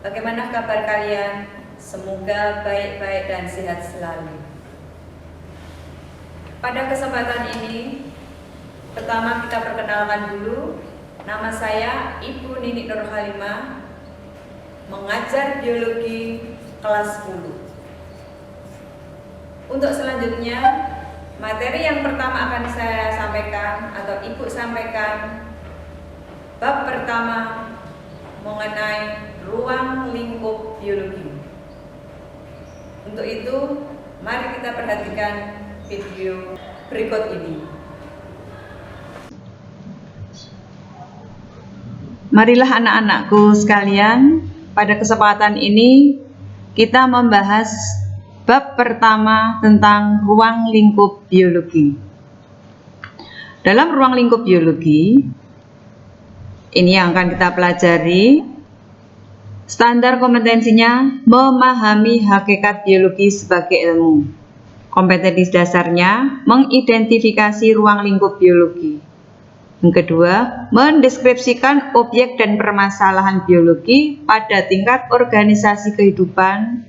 Bagaimana kabar kalian? Semoga baik-baik dan sehat selalu. Pada kesempatan ini, pertama kita perkenalkan dulu. Nama saya Ibu Nini Nur Halimah, mengajar biologi kelas 10. Untuk selanjutnya, materi yang pertama akan saya sampaikan atau Ibu sampaikan, bab pertama mengenai ruang lingkup biologi. Untuk itu, mari kita perhatikan video berikut ini. Marilah anak-anakku sekalian, pada kesempatan ini kita membahas bab pertama tentang ruang lingkup biologi. Dalam ruang lingkup biologi, ini yang akan kita pelajari. Standar kompetensinya memahami hakikat biologi sebagai ilmu. Kompetensi dasarnya mengidentifikasi ruang lingkup biologi. Yang kedua, mendeskripsikan objek dan permasalahan biologi pada tingkat organisasi kehidupan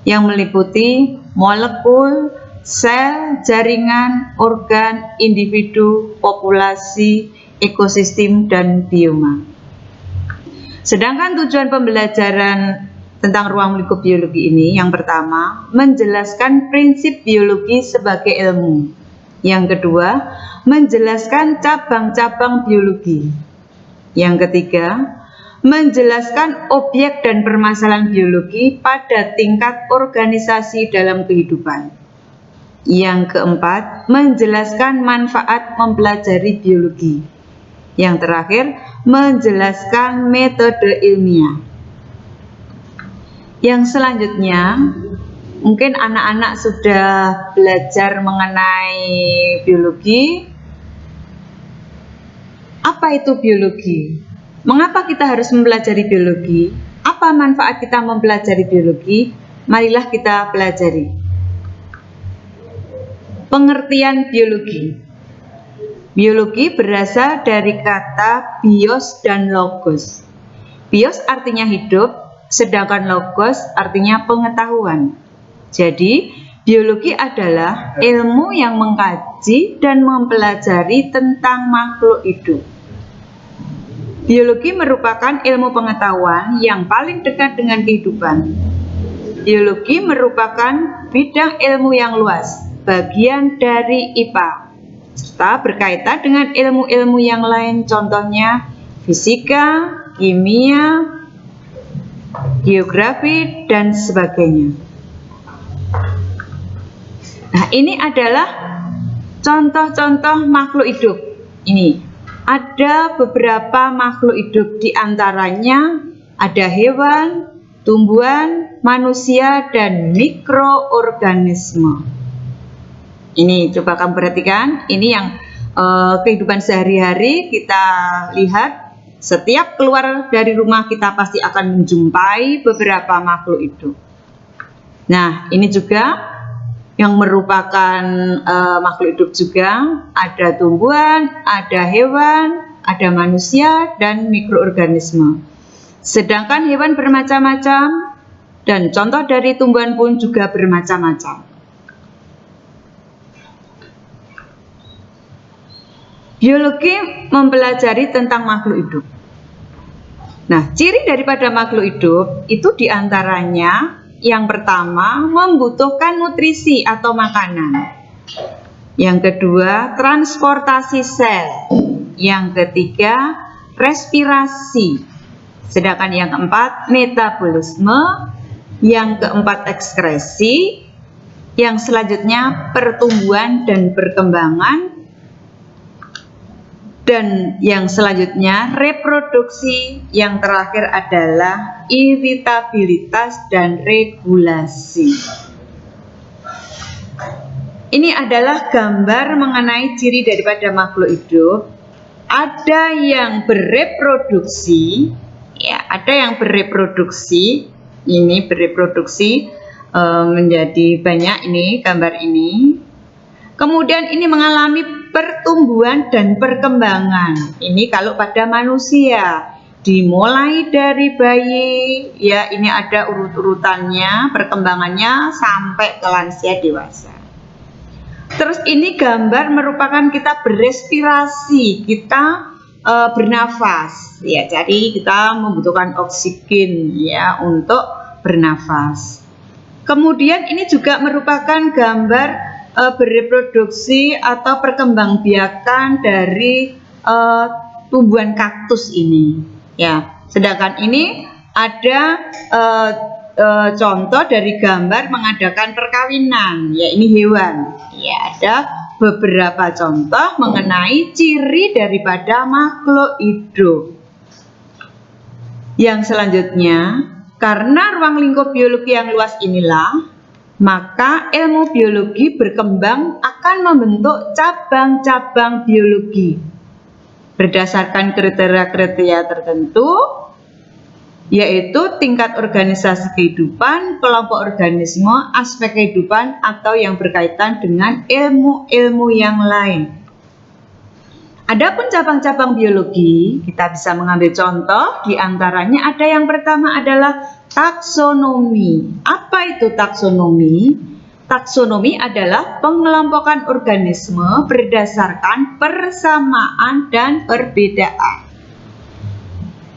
yang meliputi molekul, sel, jaringan, organ, individu, populasi, ekosistem, dan bioma. Sedangkan tujuan pembelajaran tentang ruang lingkup biologi ini, yang pertama, menjelaskan prinsip biologi sebagai ilmu. Yang kedua, menjelaskan cabang-cabang biologi. Yang ketiga, menjelaskan objek dan permasalahan biologi pada tingkat organisasi dalam kehidupan. Yang keempat, menjelaskan manfaat mempelajari biologi. Yang terakhir, menjelaskan metode ilmiah. Yang selanjutnya, mungkin anak-anak sudah belajar mengenai biologi. Apa itu biologi? Mengapa kita harus mempelajari biologi? Apa manfaat kita mempelajari biologi? Marilah kita pelajari. Pengertian biologi. Biologi berasal dari kata bios dan logos. Bios artinya hidup, sedangkan logos artinya pengetahuan. Jadi, biologi adalah ilmu yang mengkaji dan mempelajari tentang makhluk hidup. Biologi merupakan ilmu pengetahuan yang paling dekat dengan kehidupan. Biologi merupakan bidang ilmu yang luas, bagian dari IPA, serta berkaitan dengan ilmu-ilmu yang lain, contohnya fisika, kimia, geografi, dan sebagainya. Nah, ini adalah contoh-contoh makhluk hidup. Ini ada beberapa makhluk hidup, di antaranya ada hewan, tumbuhan, manusia, dan mikroorganisme. Ini coba kamu perhatikan, ini yang kehidupan sehari-hari kita lihat. Setiap keluar dari rumah kita pasti akan menjumpai beberapa makhluk hidup. Nah, ini juga yang merupakan makhluk hidup juga, ada tumbuhan, ada hewan, ada manusia, dan mikroorganisme. Sedangkan hewan bermacam-macam, dan contoh dari tumbuhan pun juga bermacam-macam. Biologi mempelajari tentang makhluk hidup. Nah, ciri daripada makhluk hidup itu diantaranya, yang pertama, membutuhkan nutrisi atau makanan. Yang kedua, transportasi sel. Yang ketiga, respirasi. Sedangkan yang keempat, metabolisme. Yang keempat, ekskresi. Yang selanjutnya, pertumbuhan dan perkembangan. Dan yang selanjutnya reproduksi, yang terakhir adalah iritabilitas dan regulasi. Ini adalah gambar mengenai ciri daripada makhluk hidup. Ada yang bereproduksi, ya, ada yang bereproduksi. Ini bereproduksi menjadi banyak, ini gambar ini. Kemudian ini mengalami pertumbuhan dan perkembangan. Ini kalau pada manusia. Dimulai dari bayi, ya ini ada urut-urutannya, perkembangannya sampai ke lansia dewasa. Terus ini gambar merupakan kita berrespirasi, kita bernafas, ya. Jadi kita membutuhkan oksigen ya untuk bernafas. Kemudian ini juga merupakan gambar bereproduksi atau perkembangbiakan dari tumbuhan kaktus ini. Ya, sedangkan ini ada contoh dari gambar mengadakan perkawinan. Ya, ini hewan. Ya, ada beberapa contoh mengenai ciri daripada makhluk hidup. Yang selanjutnya, karena ruang lingkup biologi yang luas inilah, maka ilmu biologi berkembang akan membentuk cabang-cabang biologi berdasarkan kriteria-kriteria tertentu, yaitu tingkat organisasi kehidupan, kelompok organisme, aspek kehidupan, atau yang berkaitan dengan ilmu-ilmu yang lain. Adapun cabang-cabang biologi, kita bisa mengambil contoh, di antaranya ada yang pertama adalah taksonomi. Apa itu taksonomi? Taksonomi adalah pengelompokan organisme berdasarkan persamaan dan perbedaan.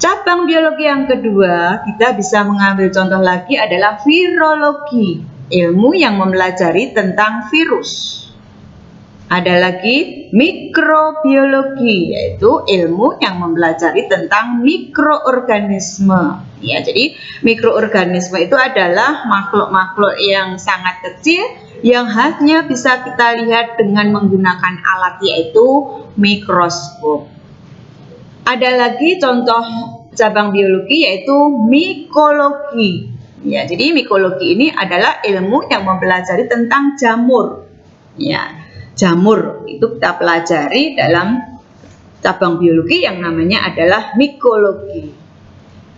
Cabang biologi yang kedua, kita bisa mengambil contoh lagi adalah virologi, ilmu yang mempelajari tentang virus. Ada lagi mikrobiologi, yaitu ilmu yang mempelajari tentang mikroorganisme. Ya, jadi mikroorganisme itu adalah makhluk-makhluk yang sangat kecil yang hanya bisa kita lihat dengan menggunakan alat, yaitu mikroskop. Ada lagi contoh cabang biologi yaitu mikologi. Ya, jadi mikologi ini adalah ilmu yang mempelajari tentang jamur. Ya, jamur itu kita pelajari dalam cabang biologi yang namanya adalah mikologi.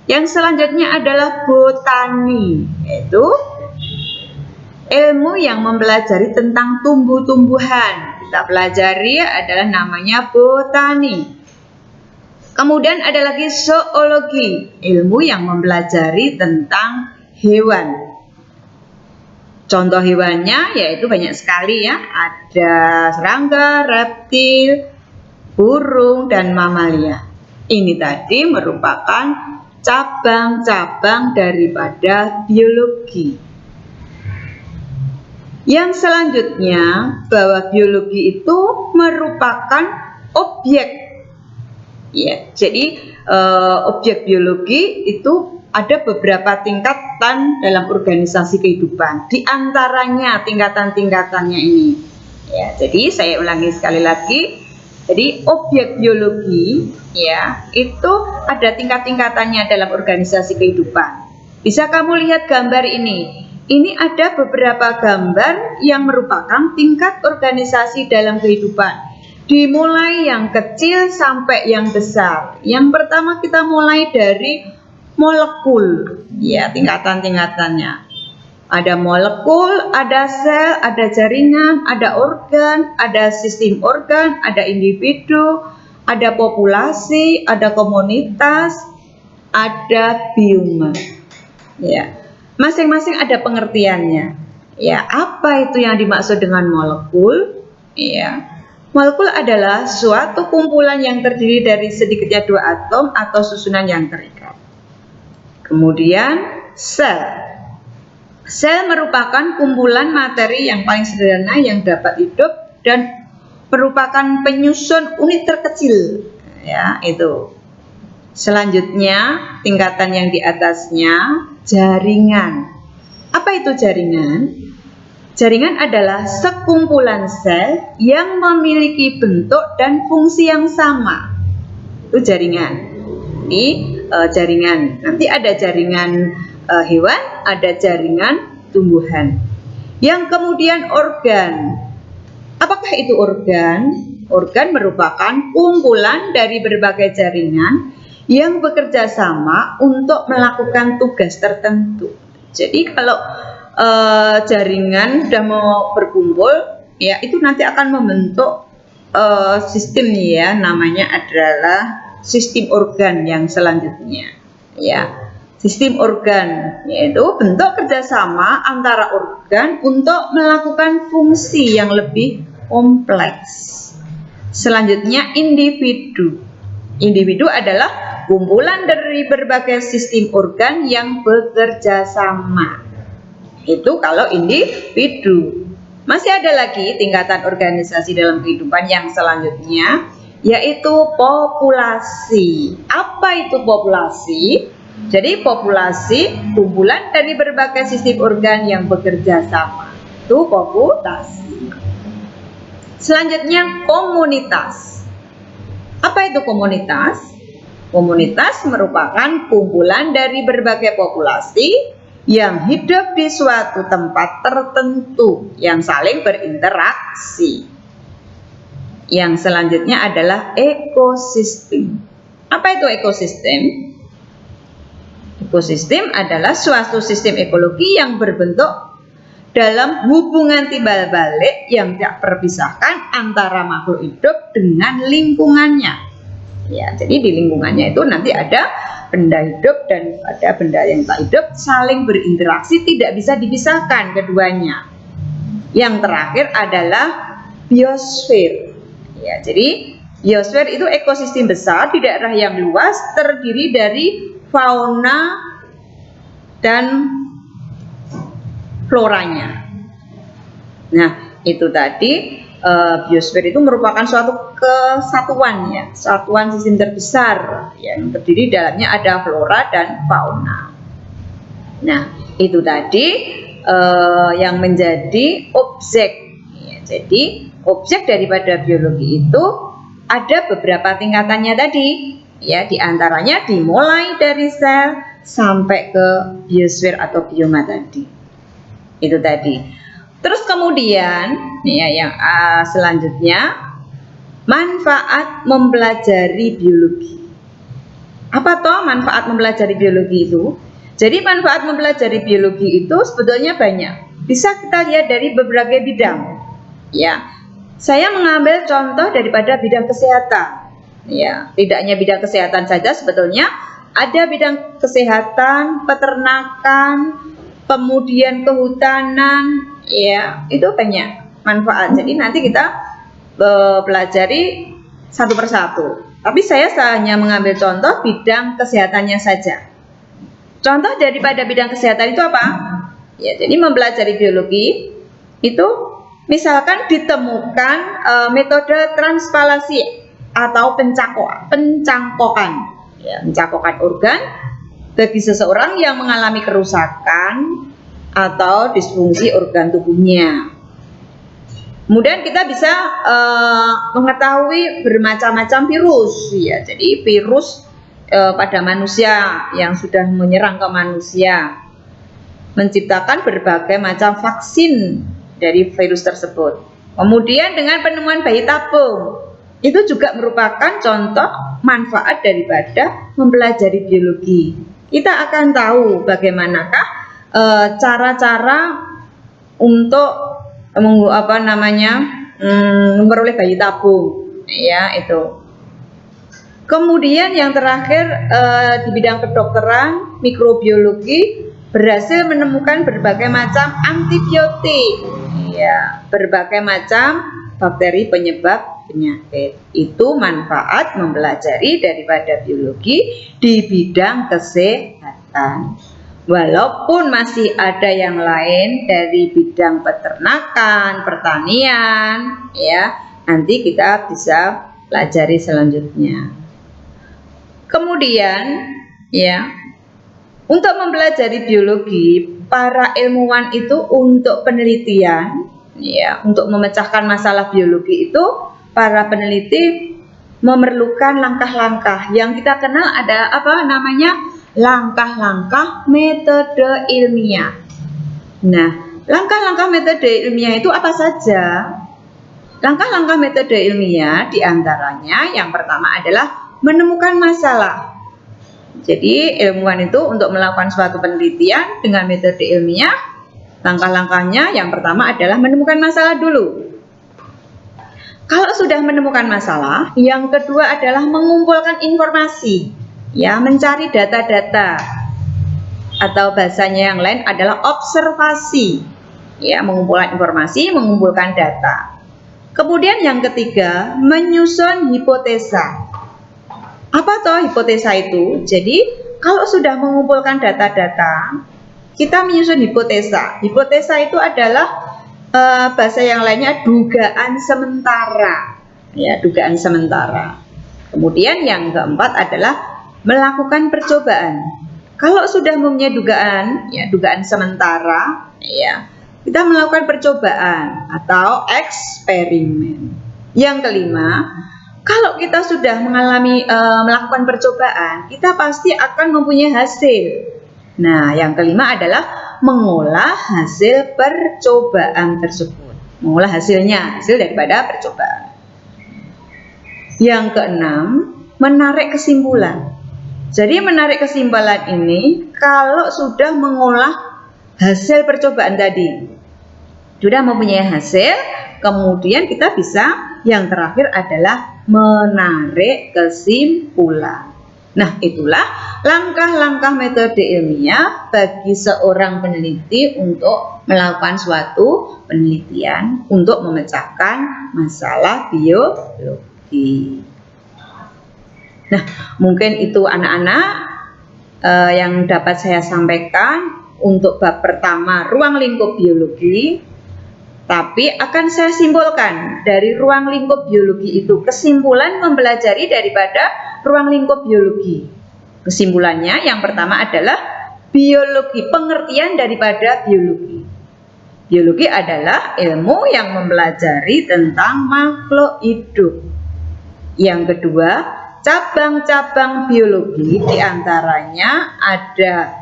Yang selanjutnya adalah botani, yaitu ilmu yang mempelajari tentang tumbuh-tumbuhan. Kita pelajari adalah namanya botani. Kemudian ada lagi zoologi, ilmu yang mempelajari tentang hewan. Contoh hewannya yaitu banyak sekali ya, ada serangga, reptil, burung, dan mamalia. Ini tadi merupakan cabang-cabang daripada biologi. Yang selanjutnya, bahwa biologi itu merupakan objek. Ya, jadi objek biologi itu ada beberapa tingkatan dalam organisasi kehidupan. Di antaranya tingkatan-tingkatannya ini. Ya, jadi saya ulangi sekali lagi. Jadi objek biologi ya itu ada tingkat-tingkatannya dalam organisasi kehidupan. Bisa kamu lihat gambar ini. Ini ada beberapa gambar yang merupakan tingkat organisasi dalam kehidupan. Dimulai yang kecil sampai yang besar. Yang pertama kita mulai dari molekul, ya tingkatan-tingkatannya. Ada molekul, ada sel, ada jaringan, ada organ, ada sistem organ, ada individu, ada populasi, ada komunitas, ada bioma. Ya, masing-masing ada pengertiannya. Ya, apa itu yang dimaksud dengan molekul? Ya, molekul adalah suatu kumpulan yang terdiri dari sedikitnya 2 atom atau susunan yang terikat. Kemudian sel. Sel merupakan kumpulan materi yang paling sederhana yang dapat hidup dan merupakan penyusun unit terkecil. Ya, itu. Selanjutnya, tingkatan yang di atasnya, jaringan. Apa itu jaringan? Jaringan adalah sekumpulan sel yang memiliki bentuk dan fungsi yang sama. Itu jaringan. Ini jaringan. Nanti ada jaringan hewan, ada jaringan tumbuhan. Yang kemudian organ. Apakah itu organ? Organ merupakan kumpulan dari berbagai jaringan yang bekerja sama untuk melakukan tugas tertentu. Jadi kalau jaringan sudah mau berkumpul, ya itu nanti akan membentuk sistem ya, namanya adalah sistem organ yang selanjutnya. Ya, sistem organ yaitu bentuk kerjasama antara organ untuk melakukan fungsi yang lebih kompleks. Selanjutnya individu. Individu adalah kumpulan dari berbagai sistem organ yang bekerja sama. Itu kalau individu. Masih ada lagi tingkatan organisasi dalam kehidupan yang selanjutnya, yaitu populasi. Apa itu populasi? Jadi populasi kumpulan dari berbagai sistem organ yang bekerja sama. Itu populasi. Selanjutnya komunitas. Apa itu komunitas? Komunitas merupakan kumpulan dari berbagai populasi yang hidup di suatu tempat tertentu yang saling berinteraksi. Yang selanjutnya adalah ekosistem. Apa itu ekosistem? Ekosistem adalah suatu sistem ekologi yang berbentuk dalam hubungan timbal balik yang tak terpisahkan antara makhluk hidup dengan lingkungannya. Ya, jadi di lingkungannya itu nanti ada benda hidup dan ada benda yang tak hidup saling berinteraksi, tidak bisa dipisahkan keduanya. Yang terakhir adalah biosfer. Ya, jadi biosfer itu ekosistem besar di daerah yang luas terdiri dari fauna dan floranya. Nah, itu tadi biosfer itu merupakan suatu kesatuan ya, satuan sistem terbesar yang terdiri dalamnya ada flora dan fauna. Nah, itu tadi yang menjadi objek. Ya, jadi objek daripada biologi itu ada beberapa tingkatannya tadi. Ya, diantaranya dimulai dari sel sampai ke biosfer atau bioma tadi. Itu tadi. Terus kemudian ya, yang selanjutnya manfaat mempelajari biologi. Apa toh manfaat mempelajari biologi itu? Jadi manfaat mempelajari biologi itu sebetulnya banyak. Bisa kita lihat dari berbagai bidang. Ya, saya mengambil contoh daripada bidang kesehatan. Ya, tidak hanya bidang kesehatan saja, sebetulnya ada bidang kesehatan, peternakan, kemudian kehutanan. Ya, itu banyak manfaat. Jadi nanti kita pelajari satu persatu. Tapi saya hanya mengambil contoh bidang kesehatannya saja. Contoh daripada bidang kesehatan itu apa? Ya, jadi mempelajari biologi itu misalkan ditemukan metode transpalasi atau pencangkokan. Ya, pencangkokan organ bagi seseorang yang mengalami kerusakan atau disfungsi organ tubuhnya. Kemudian kita bisa mengetahui bermacam-macam virus, ya. Jadi virus pada manusia yang sudah menyerang ke manusia, menciptakan berbagai macam vaksin dari virus tersebut. Kemudian dengan penemuan bayi tabung, itu juga merupakan contoh manfaat daripada mempelajari biologi. Kita akan tahu bagaimanakah cara-cara untuk memperoleh bayi tabung, ya itu. Kemudian yang terakhir di bidang kedokteran, mikrobiologi berhasil menemukan berbagai macam antibiotik, ya, berbagai macam bakteri penyebab penyakit. Itu manfaat mempelajari daripada biologi di bidang kesehatan. Walaupun masih ada yang lain dari bidang peternakan, pertanian, ya, nanti kita bisa pelajari selanjutnya. Kemudian, ya, untuk mempelajari biologi, para ilmuwan itu untuk penelitian, ya, untuk memecahkan masalah biologi itu, para peneliti memerlukan langkah-langkah yang kita kenal ada langkah-langkah metode ilmiah. Nah, langkah-langkah metode ilmiah itu apa saja? Langkah-langkah metode ilmiah diantaranya yang pertama adalah menemukan masalah. Jadi ilmuwan itu untuk melakukan suatu penelitian dengan metode ilmiah, langkah-langkahnya yang pertama adalah menemukan masalah dulu. Kalau sudah menemukan masalah, yang kedua adalah mengumpulkan informasi, ya, mencari data-data, atau bahasanya yang lain adalah observasi, ya, mengumpulkan informasi, mengumpulkan data. Kemudian yang ketiga, menyusun hipotesa. Apa toh hipotesa itu? Jadi kalau sudah mengumpulkan data-data, kita menyusun hipotesa. Hipotesa itu adalah bahasa yang lainnya dugaan sementara, ya, dugaan sementara. Kemudian yang keempat adalah melakukan percobaan. Kalau sudah mempunyai dugaan, ya, dugaan sementara, ya, kita melakukan percobaan atau eksperimen. Yang kelima, kalau kita sudah mengalami melakukan percobaan, kita pasti akan mempunyai hasil. Nah, yang kelima adalah mengolah hasil percobaan tersebut. Mengolah hasilnya, hasil daripada percobaan. Yang keenam, menarik kesimpulan. Jadi menarik kesimpulan ini kalau sudah mengolah hasil percobaan tadi. Sudah mempunyai hasil, kemudian kita bisa, yang terakhir adalah menarik kesimpulan. Nah, itulah langkah-langkah metode ilmiah bagi seorang peneliti untuk melakukan suatu penelitian untuk memecahkan masalah biologi. Nah, mungkin itu anak-anak yang dapat saya sampaikan untuk bab pertama ruang lingkup biologi. Tapi akan saya simpulkan dari ruang lingkup biologi itu kesimpulan mempelajari daripada ruang lingkup biologi. Kesimpulannya yang pertama adalah biologi, pengertian daripada biologi. Biologi adalah ilmu yang mempelajari tentang makhluk hidup. Yang kedua, cabang-cabang biologi diantaranya ada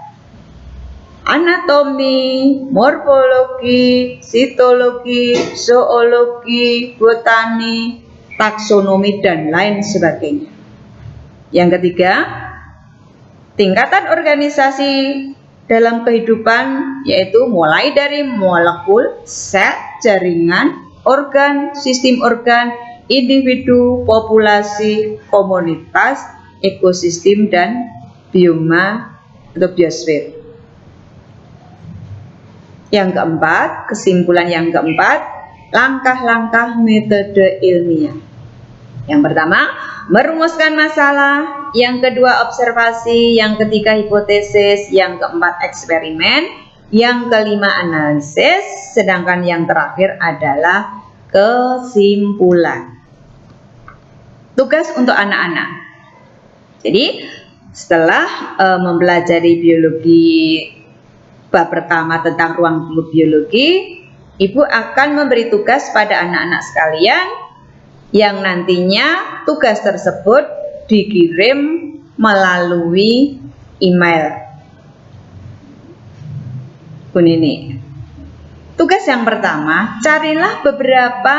anatomi, morfologi, sitologi, zoologi, botani, taksonomi, dan lain sebagainya. Yang ketiga, tingkatan organisasi dalam kehidupan, yaitu mulai dari molekul, sel, jaringan, organ, sistem organ, individu, populasi, komunitas, ekosistem, dan bioma atau biosfer. Yang keempat, kesimpulan yang keempat, langkah-langkah metode ilmiah. Yang pertama, merumuskan masalah. Yang kedua, observasi. Yang ketiga, hipotesis. Yang keempat, eksperimen. Yang kelima, analisis. Sedangkan yang terakhir adalah kesimpulan. Tugas untuk anak-anak. Jadi, setelah mempelajari biologi bab pertama tentang ruang lingkup biologi, Ibu akan memberi tugas pada anak-anak sekalian yang nantinya tugas tersebut dikirim melalui email. Ini. Tugas yang pertama, carilah beberapa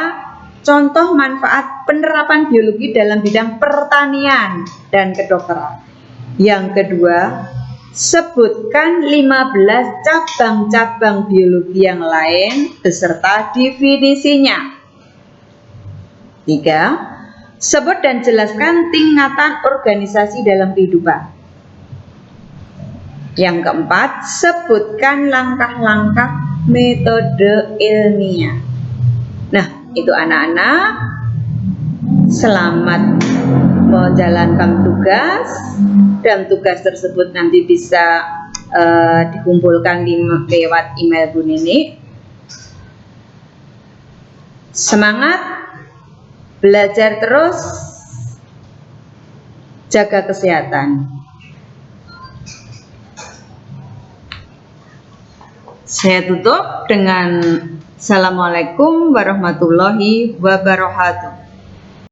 contoh manfaat penerapan biologi dalam bidang pertanian dan kedokteran. Yang kedua, sebutkan 15 cabang-cabang biologi yang lain beserta definisinya. 3. Sebut dan jelaskan tingkatan organisasi dalam kehidupan. Yang keempat, sebutkan langkah-langkah metode ilmiah. Nah, itu anak-anak, selamat menjalankan tugas, dan tugas tersebut nanti bisa dikumpulkan lewat email Bu Nini. Semangat, belajar terus, jaga kesehatan. Saya tutup dengan Assalamualaikum warahmatullahi wabarakatuh.